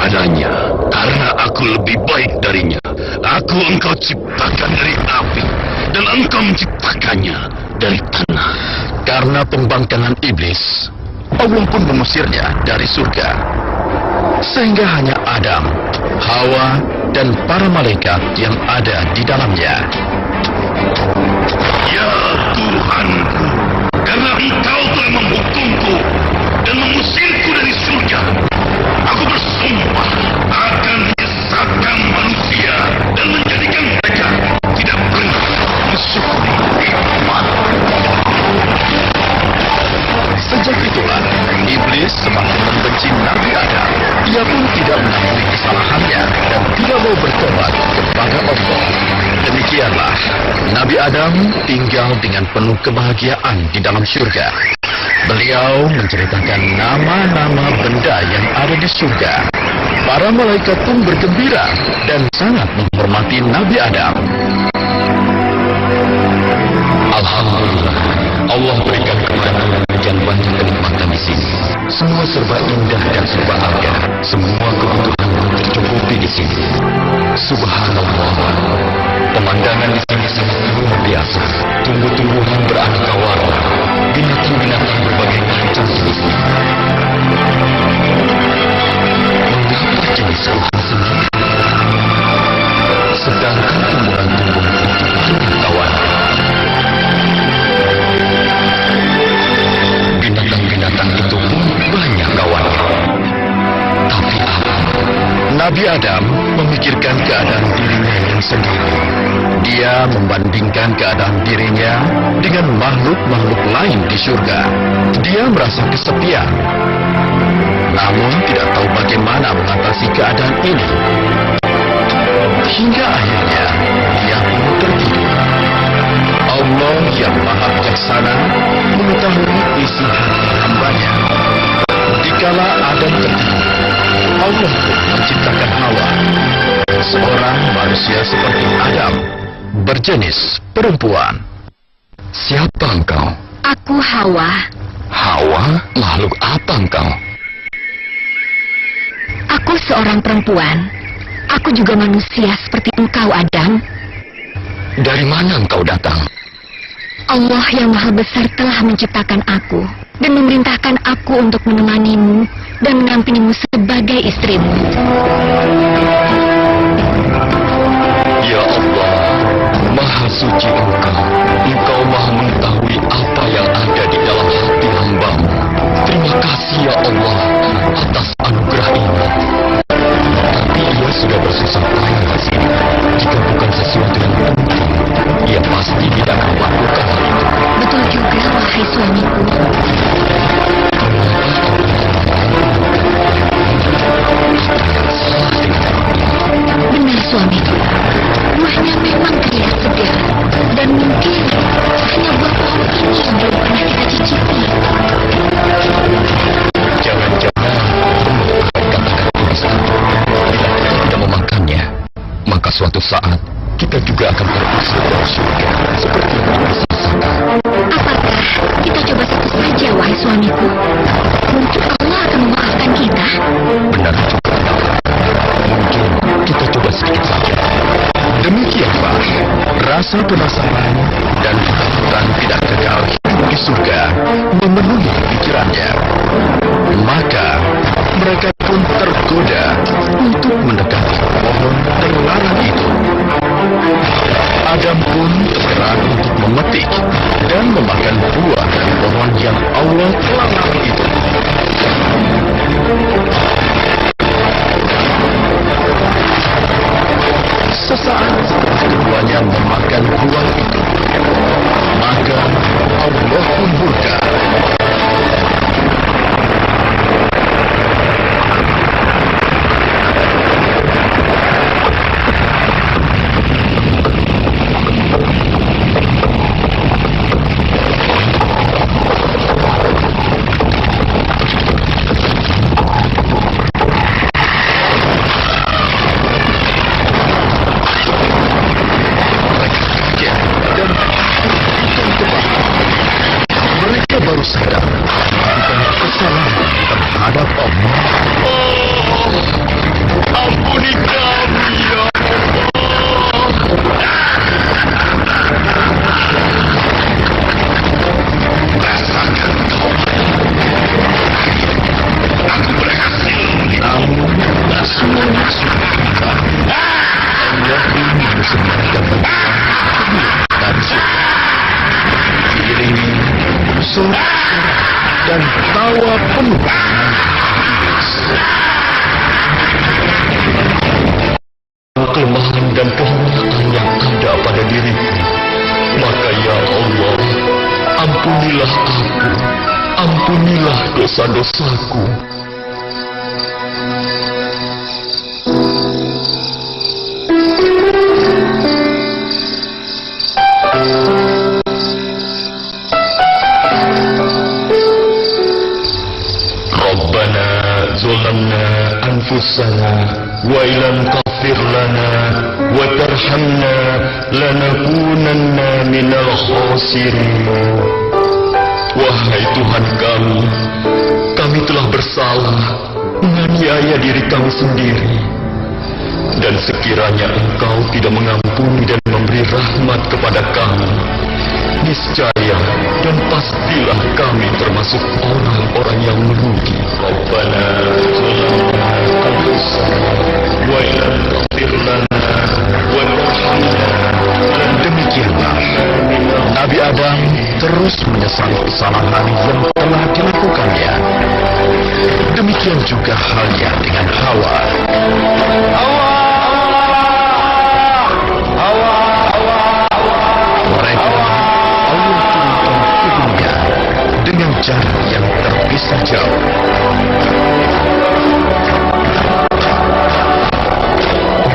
padanya, karena aku lebih baik darinya. Aku engkau ciptakan dari api, dan engkau menciptakannya dari tanah. Karena pembangkangan iblis, Allah pun mengusirnya dari surga. Sehingga hanya Adam, Hawa, dan para malaikat yang ada di dalamnya. Ya Tuhanku, karena engkau telah menghukumku dan mengusirku dari surga, aku bersumpah akan menyesatkan manusia dan menjadikan mereka tidak pernah mensyukuri nikmat. Sejak itulah, iblis semakin membenci Nabi Adam. Ia pun tidak mengampuni kesalahannya dan tidak mau bertobat kepada Allah. Demikianlah, Nabi Adam tinggal dengan penuh kebahagiaan di dalam surga. Beliau menceritakan nama-nama benda yang ada di surga. Para malaikat pun bergembira dan sangat menghormati Nabi Adam. Alhamdulillah, Allah berikan kepada yang banyak kenikmatan di sini. Semua serba indah dan serba harga. Semua kebutuhan tercukupi di sini. Subhanallah, pemandangan di sini sangat luar biasa. Tumbuh-tumbuhan beraneka warna, binatang-binatang berbagai macam jenisnya. Mengapa jenis Tuhan sendiri? Sedangkan tumbuhan-tumbuhan itu banyak kawannya. Binatang-binatang itu pun banyak kawannya. Tapi apa? Nabi Adam memikirkan keadaan dirinya yang sendiri. Dia membandingkan keadaan dirinya dengan makhluk-makhluk lain di surga. Dia merasa kesepian. Namun tidak tahu bagaimana mengatasi keadaan ini. Hingga akhirnya dia pun tertidur. Allah yang maha bijaksana mengetahui isi hati hambanya. Dikala Adam tertidur, Allah pun menciptakan Hawa, seorang manusia seperti Adam, berjenis perempuan. Siapa engkau? Aku Hawa. Hawa? Makhluk apa engkau? Aku seorang perempuan. Aku juga manusia seperti engkau, Adam. Dari mana engkau datang? Allah yang Maha Besar telah menciptakan aku dan memerintahkan aku untuk menemanimu dan mendampingimu sebagai istrimu. Ya Allah, Maha Suci Engkau. Engkau Maha mengetahui apa yang ada di dalam hati hamba-Mu. Terima kasih ya Allah atas anugerah ini. Tapi ia sudah bersusah payah di sini. Jika bukan sesuatu yang penting, ia pasti tidak akan melakukan hal itu. Betul juga, wahai suamiku. Benar, suamiku. Buahnya memang terlihat segar, dan mungkin hanya buah pohon ini yang belum pernah kita cicipi. Jangan-jangan katakan bisa. Bila kita tidak memakannya, maka suatu saat kita juga akan terusir dari surga seperti yang dirasakan. Apakah kita coba satu saja, wahai suamiku? Mungkin Allah akan memaafkan kita. Benar juga. Mungkin kita coba sedikit saja. Demikian Pak, rasa penasaran dan ketakutan tidak kekal hidup di surga memenuhi pikirannya. Maka mereka pun tergoda untuk mendekati pohon terlarang itu. Adam pun tergerak untuk memetik dan memakan buah dari pohon yang Allah telah larang itu. Sesaat setelah keduanya memakan buah itu, maka Allah pun murka. sorak dan tawa penuh kelemahan dan kehinaan yang ada pada diriku. Maka ya Allah, ampunilah aku, ampunilah dosa-dosaku. Rabbana zolamna anfusana wa ilam taghfir lana wa tarhamna lanakunanna minal khasirin. Wahai Tuhan kami telah bersalah, menganiaya diri kami sendiri. Dan sekiranya Engkau tidak mengampuni dan memberi rahmat kepada kami, niscaya dan pastilah kami termasuk orang-orang yang merugi. Rabbana zalamna anfusana wa illam taghfir lana wa tarhamna. Dan demikianlah Nabi Adam terus menyesali kesalahan yang telah dilakukannya. Demikian juga halnya dengan Hawa. Mereka Allah turunkan ke dunia dengan jarak yang terpisah jauh.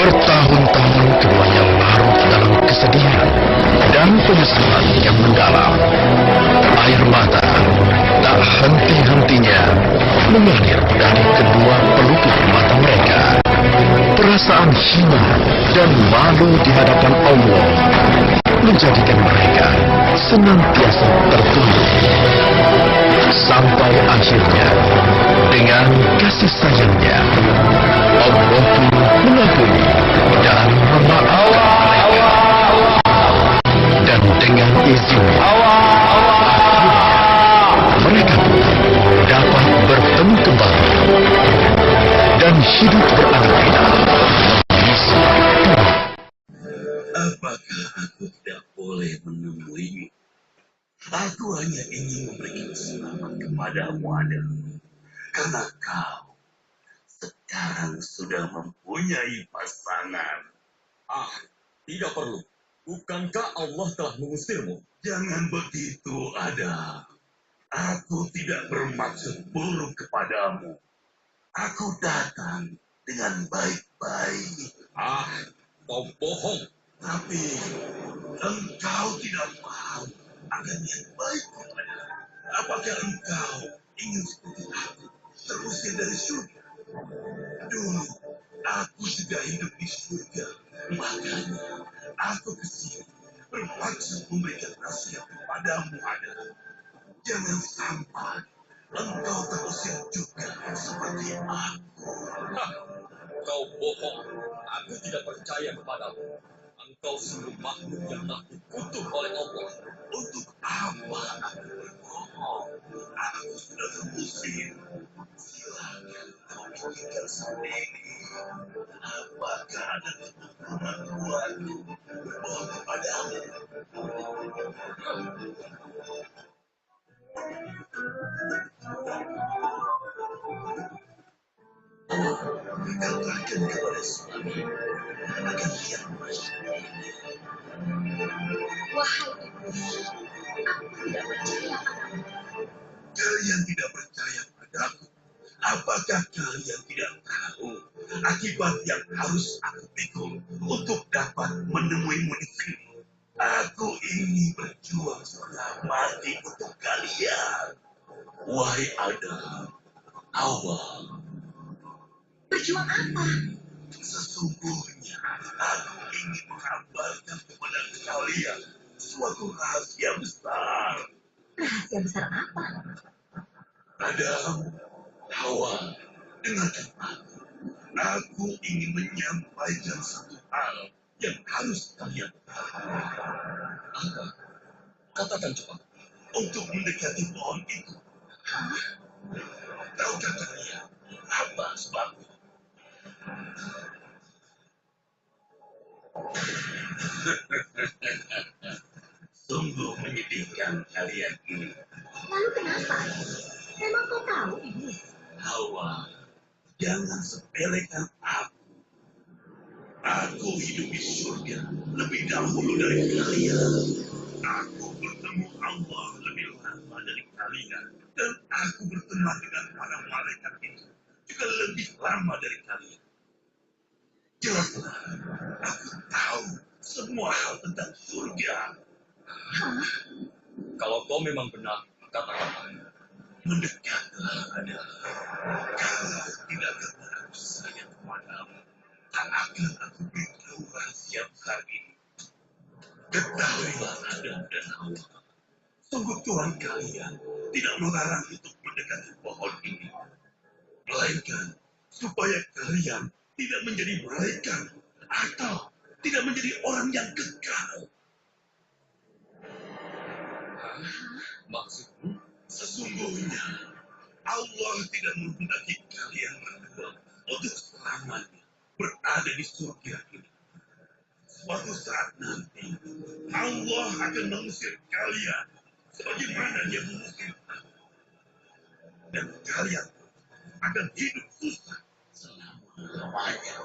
Bertahun-tahun keduanya larut dalam kesedihan dan penyesalan yang mendalam. Air mata tak henti-hentinya mengalir dari kedua pelupuk mata mereka. Perasaan hina dan malu di hadapan Allah menjadikan mereka senantiasa tertunduk. Sampai akhirnya dengan kasih sayangnya Allah pun mengampuni dan memaafkan mereka. Dan dengan izinnya mereka pun dapat bertemu kembali dan hidup beranak pinak. Apakah aku tidak boleh menemuimu? Aku hanya ingin memberikan selamat kepadamu, Adam. Karena kau sekarang sudah mempunyai pasangan. Ah, tidak perlu. Bukankah Allah telah mengusirmu? Jangan begitu, Adam. Aku tidak bermaksud buruk kepadamu. Aku datang dengan baik-baik. Ah, kau bohong. Tapi engkau tidak paham akan yang baik kepada. Apakah engkau ingin seperti aku terusir dari surga? Dulu aku juga hidup di surga. Makanya aku kesini bermaksud memberikan nasihat kepadamu, Adam. Jangan sampai engkau terusir juga seperti aku. Hah, kau bohong. Aku tidak percaya kepadamu. Engkau sungguh makhluk yang telah dikutuk oleh Allah. Untuk apa aku berbohong? Aku sudah terusir. Silakan kau pikirkan sendiri. Apakah ada keturunan tuanku berbohong kepadamu? Katakan kepada suami akan lihat masyarakat ini. Wahai iblis, aku tidak percaya padamu. Kalian tidak percaya padaku. Apakah kalian tidak tahu akibat yang harus aku pikul untuk dapat menemuimu di sini? Aku ingin berjuang setengah mati untuk kalian. Wahai Adam, Hawa, Berjuang apa? sesungguhnya aku ingin mengabarkan kepada kalian suatu rahasia besar. Rahasia besar apa? Adam, Hawa, dengarkan aku. Aku ingin menyampaikan satu hal yang harus kalian tahu. Apa? Katakan cepat. Untuk mendekati pohon itu, tahukah kalian apa sebabnya? Sungguh menyedihkan kalian ini. Lalu kenapa? Memang kau tahu ini? Hawa, jangan sepelekan aku. Aku hidup di surga lebih dahulu dari kalian. Aku bertemu Allah lebih lama dari kalian. Dan aku berteman dengan para malaikat itu juga lebih lama dari kalian. Jelaslah, aku tahu semua hal tentang surga. Hah? Kalau kau memang benar, katakanlah. Mendekatlah adalah kalau tidak karena aku sayang kepadamu, tak akan aku beritahu rahasia besar ini. Ketahuilah Adam dan Hawa, sungguh Tuhan kalian tidak melarang untuk mendekati pohon ini, melainkan supaya kalian tidak menjadi malaikat atau tidak menjadi orang yang kekal. Maksudmu? Sesungguhnya Allah tidak menghendaki kalian berdua untuk selamanya berada di surga ini. Suatu saat nanti Allah akan mengusir kalian sebagaimana Dia mengusir aku. Dan kalian akan hidup susah selama-lamanya.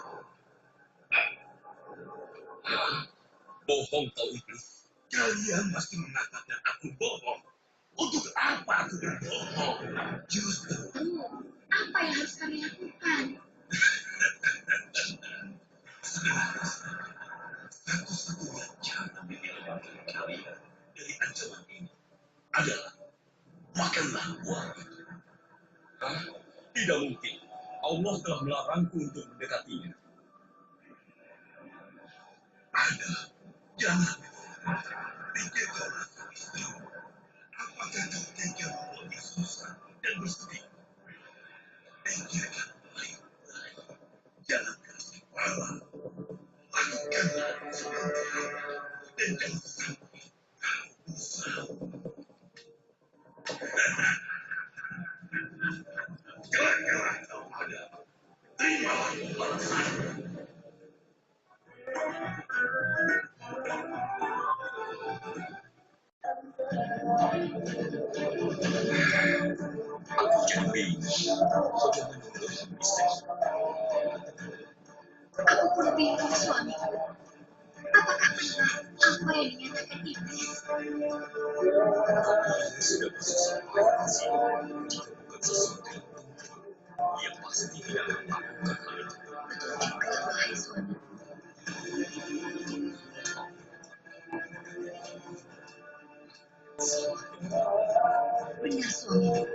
Bohong kau iblis. Kalian masih mengatakan aku bohong. Untuk apa aku berbohong? Justru Apa yang harus kami lakukan? satu-satunya cara menyelamatkan kalian dari ancaman ini adalah makanlah buah itu. Hah? Tidak mungkin. Allah telah melarangku untuk mendekatinya. Ada, jangan. Pikirkanlah istrimu. Apakah kau tega membuatnya susah dan bersedih? Pikirkan baik-baik. Jangan keras kepala. Lakukanlah seperti itu. Dan jangan sampai kau usah. Kelak-kelak kau ada. Terimalah balasan. Aku jadi bingung. Bagaimana menurutmu istri? Aku pun bingung, suamiku. Apakah benar apa yang dinyatakan iblis? Dia sudah bersusah payah jika bukan sesuatu yang penting. Ia pasti tidak akan melakukan hal itu. Betul juga, wahai suamiku. Benar, suamiku.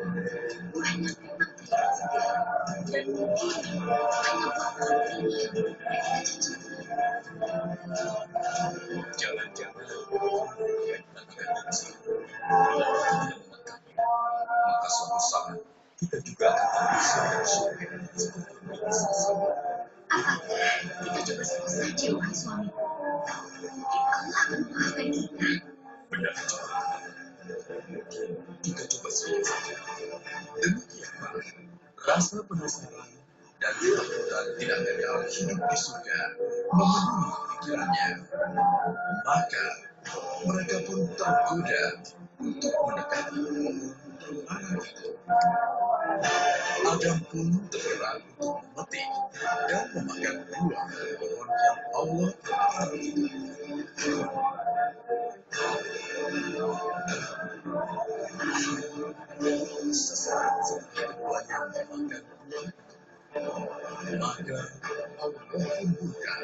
Buahnya memang terlihat segar. Dan mungkin hanya buah pohon ini yang mereka cicipi. Jangan-jangan dia dikatakan diksi. Bila kita tidak memakannya, maka suatu saat kita juga akan terpisah dari surga seperti iblis tersebut. Apakah kita coba sebut saja, wahai suamiku? Mungkin Allah akan memaafkan kita. Benar juga. Mungkin kita coba sebut saja. Demikianlah rasa penasaran dan ketakutan tidak kekal hidup di surga memenuhi pikirannya. Maka mereka pun tergoda untuk mendekati pohon terlarang itu. Adam pun tergerak untuk memetik dan memakan buah pohon yang Allah larang itu. Sesaat setelah keduanya memakan buah, maka Allah pun murka.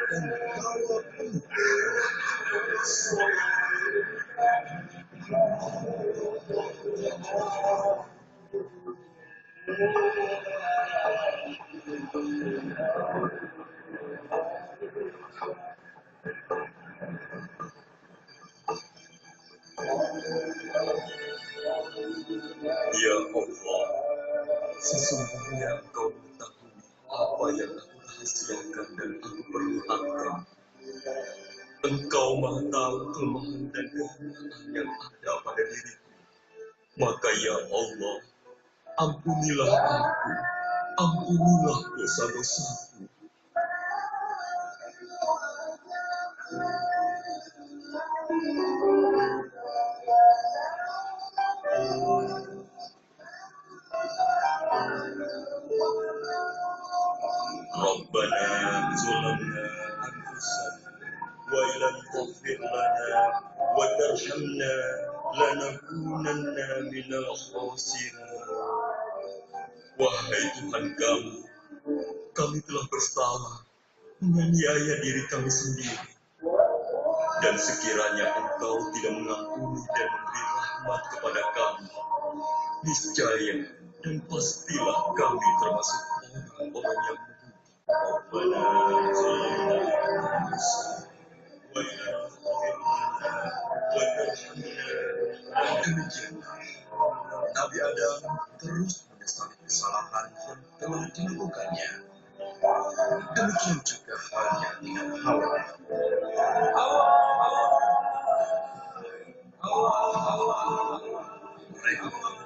Dan bawa penuh Ya Allah, sesungguhnya Engkau mengetahui apa yang aku rahasiakan dan aku perlihatkan. Engkau maha tahu kelemahan dan kehinaan yang ada pada diriku. Maka ya Allah, ampunilah aku, ampunilah dosa-dosaku. Rabbana zulamna anfusana wa illam taghfir lana wa tarhamna lanakunanna minal khasirin. Wahai Tuhan kami telah bersalah, menganiaya diri kami sendiri. Dan sekiranya Engkau tidak mengampuni dan memberi rahmat kepada kami, niscaya dan pastilah kami termasuk orang-orang yang Rabbana zalamna anfusana wa illam taghfir lana wa tarhamna. Demikianlah Nabi Adam terus menyesali kesalahan yang telah dilakukannya. Demikian juga halnya dengan Hawa. Mereka jalan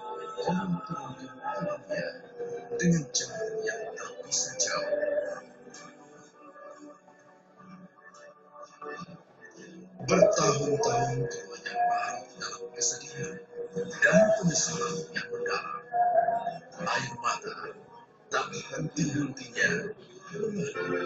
turun ke dunia dengan jalan yang tak bisa jauh. Bertahun-tahun keduanya larut dalam kesedihan dan penyesalan yang mendalam. Air mata tak henti-hentinya mengalir.